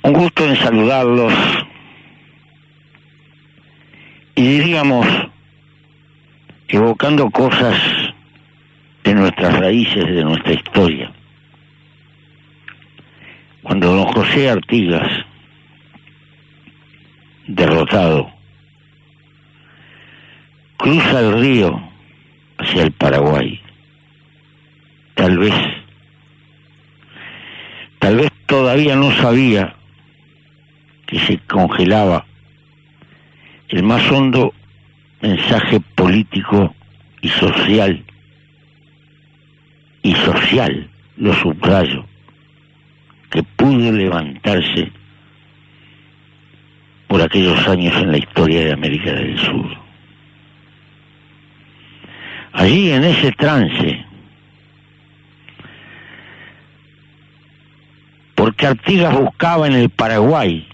Un gusto en saludarlos y diríamos, evocando cosas de nuestras raíces, de nuestra historia. Cuando don José Artigas, derrotado, cruza el río hacia el Paraguay, tal vez todavía no sabía que se congelaba el más hondo mensaje político y social, lo subrayo, que pudo levantarse por aquellos años en la historia de América del Sur. Allí, en ese trance, porque Artigas buscaba en el Paraguay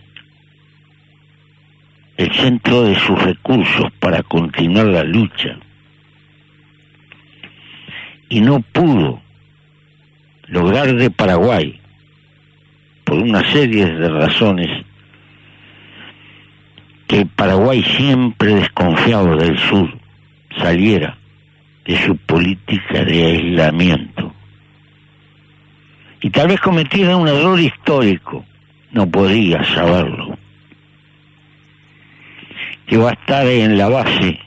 el centro de sus recursos para continuar la lucha, y no pudo lograr de Paraguay, por una serie de razones, que el Paraguay, siempre desconfiado del sur, saliera de su política de aislamiento. Y tal vez cometiera un error histórico, no podía saberlo, que va a estar en la base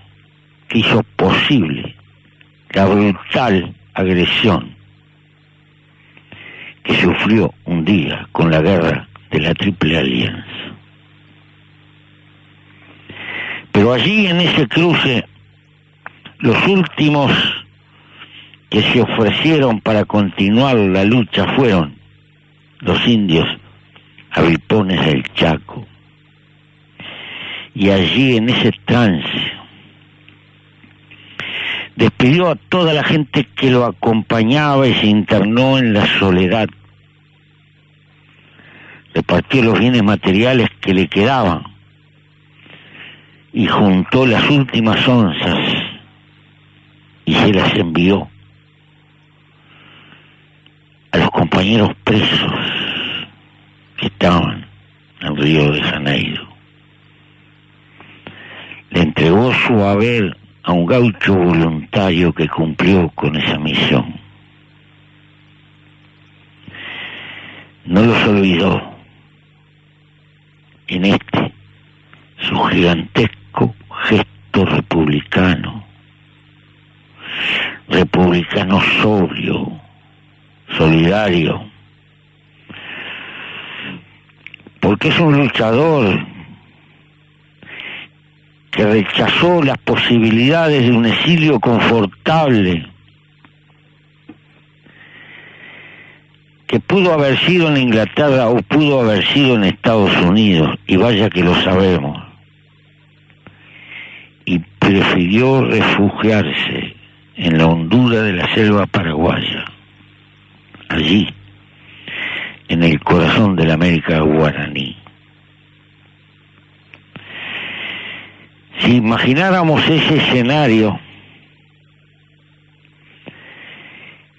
que hizo posible la brutal agresión que sufrió un día con la guerra de la Triple Alianza. Pero allí, en ese cruce, los últimos que se ofrecieron para continuar la lucha fueron los indios avipones del Chaco. Y allí, en ese trance, despidió a toda la gente que lo acompañaba y se internó en la soledad. Repartió los bienes materiales que le quedaban y juntó las últimas onzas y se las envió a los compañeros presos que estaban en Río de Janeiro. Le entregó su haber a un gaucho voluntario que cumplió con esa misión. No los olvidó en su gigantesco gesto republicano sobrio, solidario, porque es un luchador que rechazó las posibilidades de un exilio confortable, que pudo haber sido en Inglaterra o pudo haber sido en Estados Unidos, y vaya que lo sabemos, y prefirió refugiarse en la hondura de la selva paraguaya, allí, en el corazón de la América guaraní. Si imagináramos ese escenario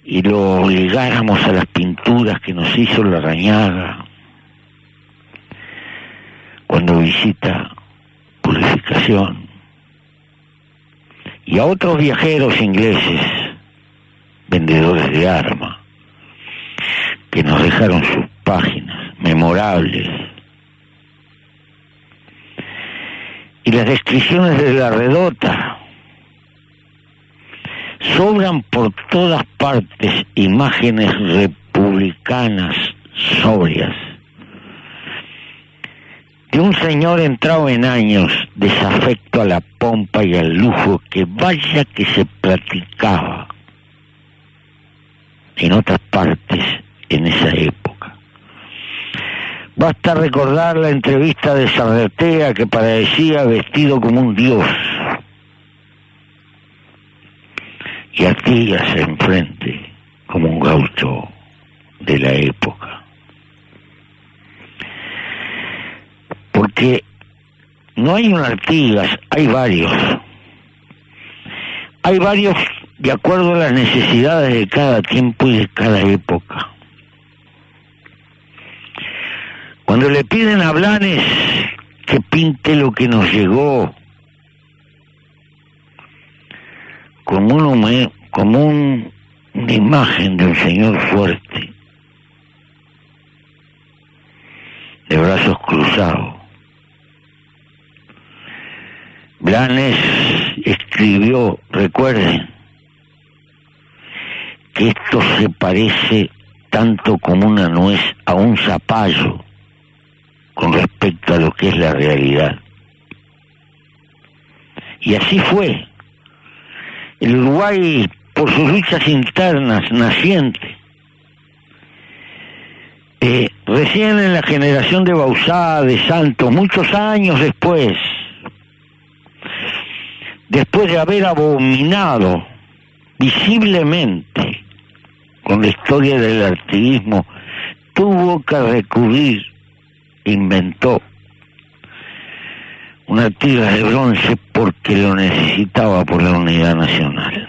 y lo ligáramos a las pinturas que nos hizo Larrañaga cuando visita Purificación, y a otros viajeros ingleses, vendedores de armas, que nos dejaron sus páginas memorables, y las descripciones de la redota, sobran por todas partes imágenes republicanas sobrias de un señor entrado en años, desafecto a la pompa y al lujo que vaya que se platicaba en otras partes en esa época. Basta recordar la entrevista de Sarretea, que parecía vestido como un dios, y Artigas enfrente como un gaucho de la época. Porque no hay un Artigas, hay varios. Hay varios de acuerdo a las necesidades de cada tiempo y de cada época. Cuando le piden a Blanes que pinte lo que nos llegó como una imagen de un señor fuerte, de brazos cruzados, Blanes escribió, recuerden, que esto se parece tanto como una nuez a un zapallo con respecto a lo que es la realidad. Y así fue. El Uruguay, por sus luchas internas nacientes, recién en la generación de Bauzá, de Santos, muchos años después de haber abominado visiblemente con la historia del artiguismo, tuvo que recurrir, inventó una Artigas de bronce porque lo necesitaba por la unidad nacional.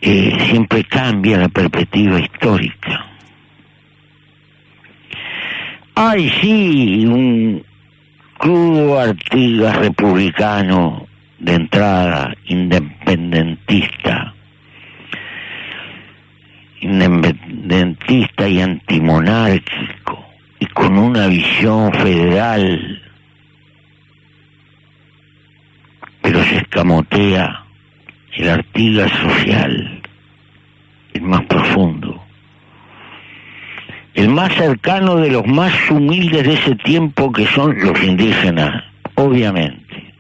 Siempre cambia la perspectiva histórica. Hay sí un crudo Artigas republicano de entrada, independentista y antimonárquico, y con una visión federal, pero se escamotea el Artigas social, el más profundo, el más cercano de los más humildes de ese tiempo, que son los indígenas, obviamente.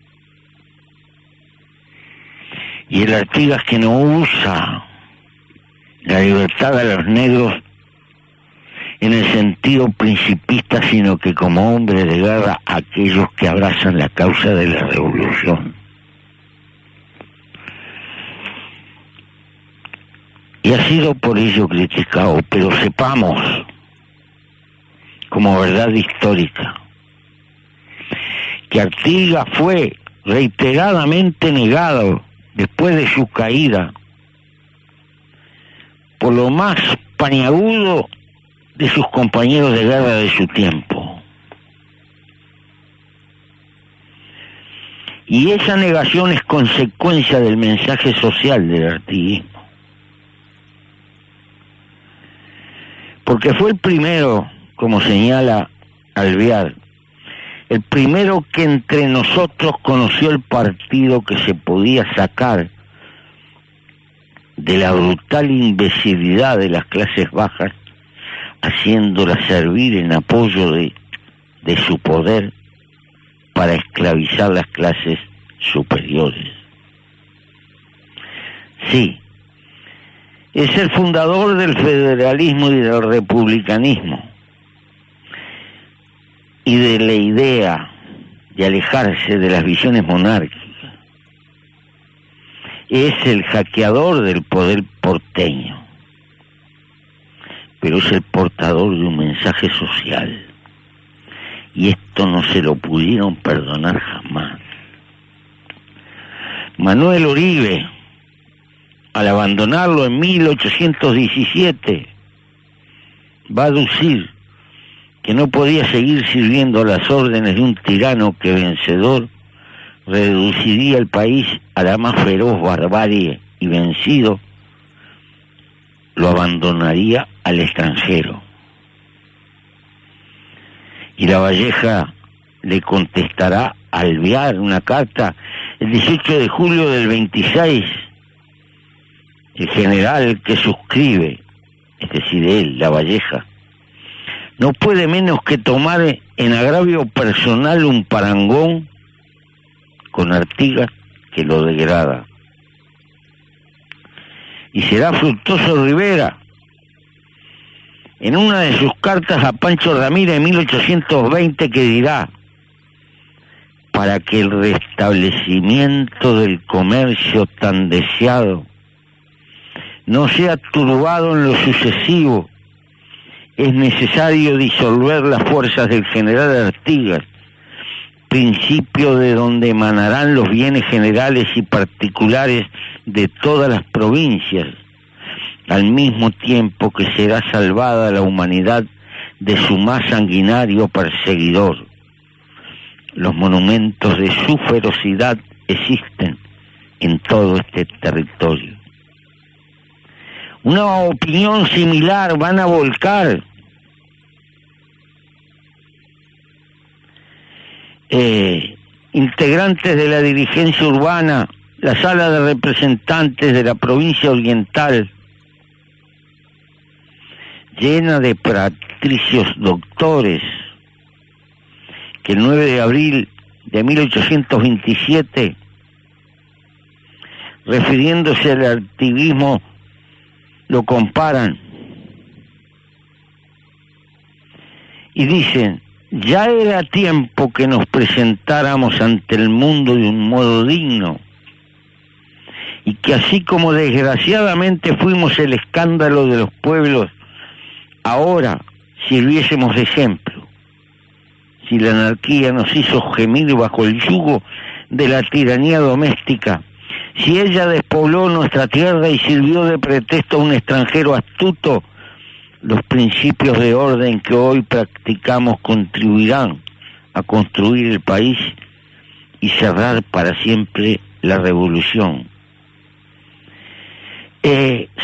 Y el Artigas que no usa la libertad a los negros en el sentido principista, sino que como hombre de guerra a aquellos que abrazan la causa de la revolución. Y ha sido por ello criticado, pero sepamos, como verdad histórica, que Artigas fue reiteradamente negado después de su caída por lo más paniagudo de sus compañeros de guerra de su tiempo. Y esa negación es consecuencia del mensaje social del artiguismo. Porque fue el primero, como señala Alvear, el primero que entre nosotros conoció el partido que se podía sacar de la brutal imbecilidad de las clases bajas, haciéndolas servir en apoyo de su poder para esclavizar las clases superiores. Sí, es el fundador del federalismo y del republicanismo, y de la idea de alejarse de las visiones monárquicas. Es el hackeador del poder porteño, pero es el portador de un mensaje social, y esto no se lo pudieron perdonar jamás. Manuel Oribe, al abandonarlo en 1817, va a aducir que no podía seguir sirviendo a las órdenes de un tirano que vencedor reduciría el país a la más feroz barbarie, y vencido lo abandonaría al extranjero. Y Lavalleja le contestará a Alvear una carta el 18 de julio del 26, el general que suscribe, es decir, él, Lavalleja, no puede menos que tomar en agravio personal un parangón con Artigas que lo degrada. Y será Fructuoso Rivera, en una de sus cartas a Pancho Ramírez en 1820, que dirá: para que el restablecimiento del comercio tan deseado no sea turbado en lo sucesivo, es necesario disolver las fuerzas del general Artigas, principio de donde emanarán los bienes generales y particulares de todas las provincias, al mismo tiempo que será salvada la humanidad de su más sanguinario perseguidor. Los monumentos de su ferocidad existen en todo este territorio. Una opinión similar van a volcar integrantes de la dirigencia urbana, la Sala de Representantes de la provincia oriental, llena de patricios doctores, que el 9 de abril de 1827, refiriéndose al activismo, lo comparan y dicen: ya era tiempo que nos presentáramos ante el mundo de un modo digno, y que así como desgraciadamente fuimos el escándalo de los pueblos, ahora sirviésemos de ejemplo. Si la anarquía nos hizo gemir bajo el yugo de la tiranía doméstica, si ella despobló nuestra tierra y sirvió de pretexto a un extranjero astuto, los principios de orden que hoy practicamos contribuirán a construir el país y cerrar para siempre la revolución.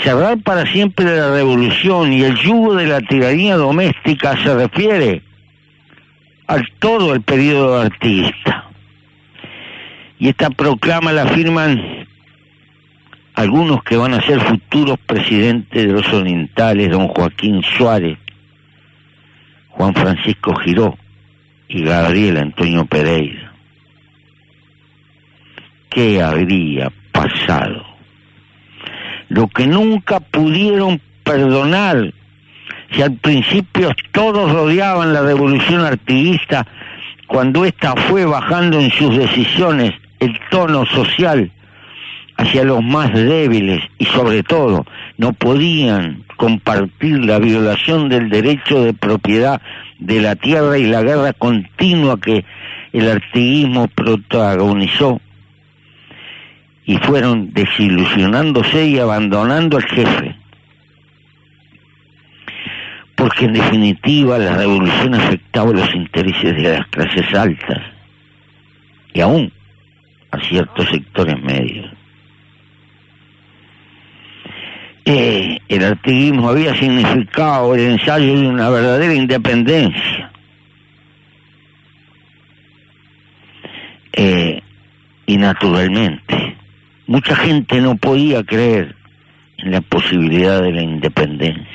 Cerrar para siempre la revolución y el yugo de la tiranía doméstica se refiere a todo el periodo artiguista. Y esta proclama la firman algunos que van a ser futuros presidentes de los orientales: don Joaquín Suárez, Juan Francisco Giró y Gabriel Antonio Pereira. ¿Qué habría pasado? Lo que nunca pudieron perdonar, si al principio todos rodeaban la revolución artiguista, cuando ésta fue bajando en sus decisiones el tono social hacia los más débiles y sobre todo no podían compartir la violación del derecho de propiedad de la tierra y la guerra continua que el artiguismo protagonizó, y fueron desilusionándose y abandonando al jefe, porque en definitiva la revolución afectaba los intereses de las clases altas y aún a ciertos sectores medios. El artiguismo había significado el ensayo de una verdadera independencia, y naturalmente mucha gente no podía creer en la posibilidad de la independencia.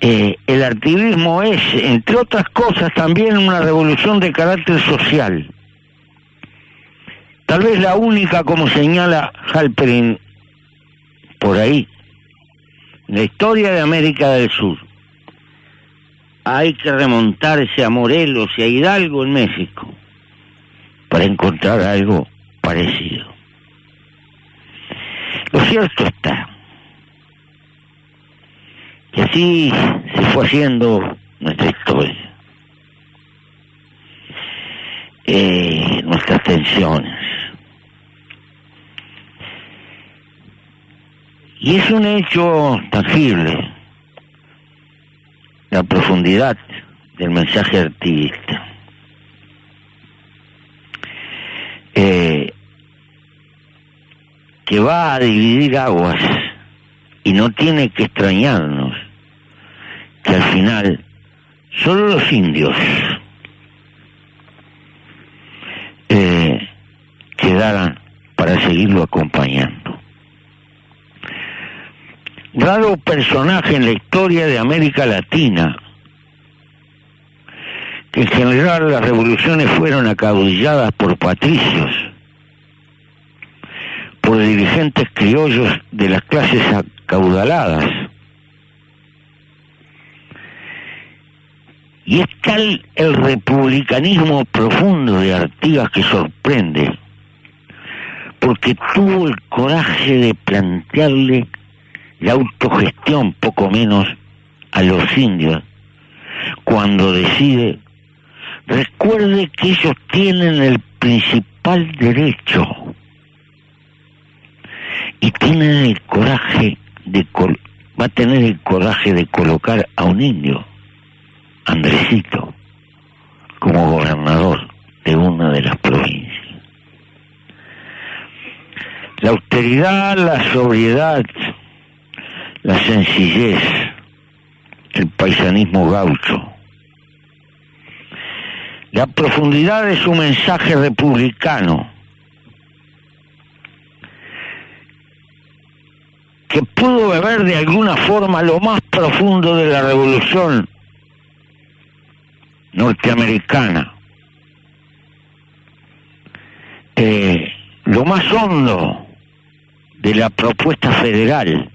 El artiguismo es, entre otras cosas, también una revolución de carácter social, tal vez la única, como señala Halperin por ahí, en la historia de América del Sur. Hay que remontarse a Morelos y a Hidalgo en México para encontrar algo parecido. Lo cierto está que así se fue haciendo nuestra historia, nuestras tensiones. Y es un hecho tangible la profundidad del mensaje artiguista. Que va a dividir aguas, y no tiene que extrañarnos que al final solo los indios quedaran para seguirlo acompañando. Raro personaje en la historia de América Latina, que en general las revoluciones fueron acaudilladas por patricios, por dirigentes criollos de las clases acaudaladas. Y es tal el republicanismo profundo de Artigas que sorprende, porque tuvo el coraje de plantearle la autogestión, poco menos, a los indios, cuando decide: recuerde que ellos tienen el principal derecho, y tienen el coraje va a tener el coraje de colocar a un indio, Andresito, como gobernador de una de las provincias. La austeridad, la sobriedad, la sencillez, el paisanismo gaucho, la profundidad de su mensaje republicano, que pudo beber de alguna forma lo más profundo de la revolución norteamericana, lo más hondo de la propuesta federal,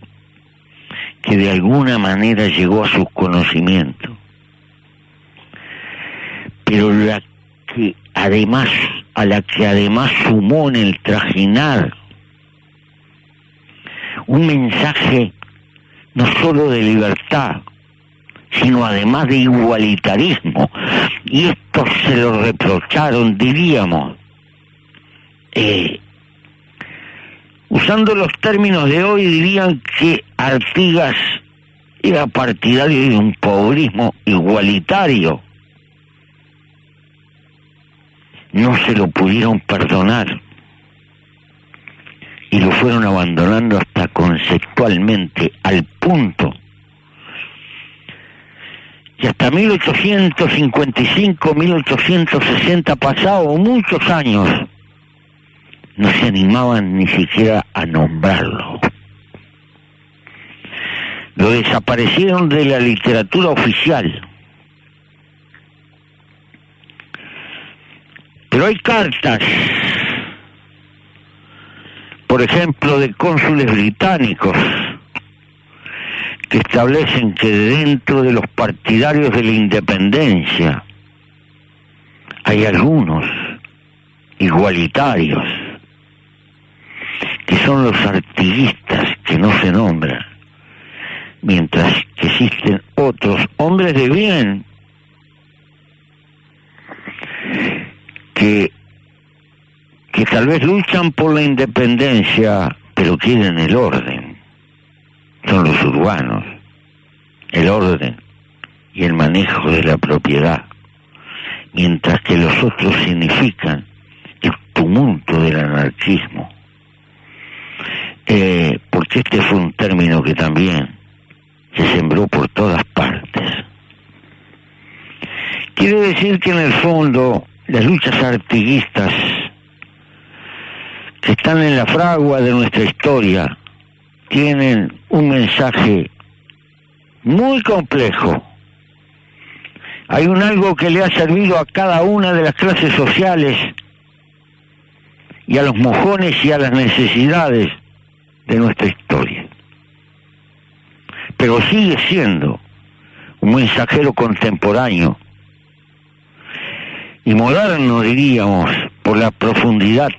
que de alguna manera llegó a su conocimiento, pero a la que además sumó en el trajinar un mensaje no solo de libertad, sino además de igualitarismo. Y esto se lo reprocharon, diríamos, usando los términos de hoy, dirían que Artigas era partidario de un pobrismo igualitario. No se lo pudieron perdonar y lo fueron abandonando hasta conceptualmente, al punto que hasta 1855, 1860, pasados muchos años, no se animaban ni siquiera a nombrarlo. Lo desaparecieron de la literatura oficial. Pero hay cartas, por ejemplo, de cónsules británicos, que establecen que dentro de los partidarios de la independencia hay algunos igualitarios, que son los artiguistas, que no se nombran, mientras que existen otros hombres de bien que tal vez luchan por la independencia, pero quieren el orden. Son los urbanos, el orden y el manejo de la propiedad, mientras que los otros significan el tumulto del anarquismo. Porque este fue un término que también se sembró por todas partes. Quiere decir que en el fondo las luchas artiguistas que están en la fragua de nuestra historia tienen un mensaje muy complejo. Hay un algo que le ha servido a cada una de las clases sociales y a los mojones y a las necesidades de nuestra historia. Pero sigue siendo un mensajero contemporáneo y moderno, diríamos, por la profundidad,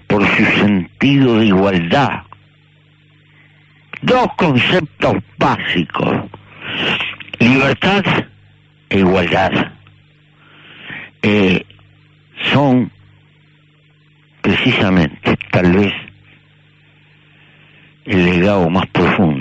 por su sentido de igualdad. Dos conceptos básicos: libertad e igualdad. Son precisamente, tal vez, el legado más profundo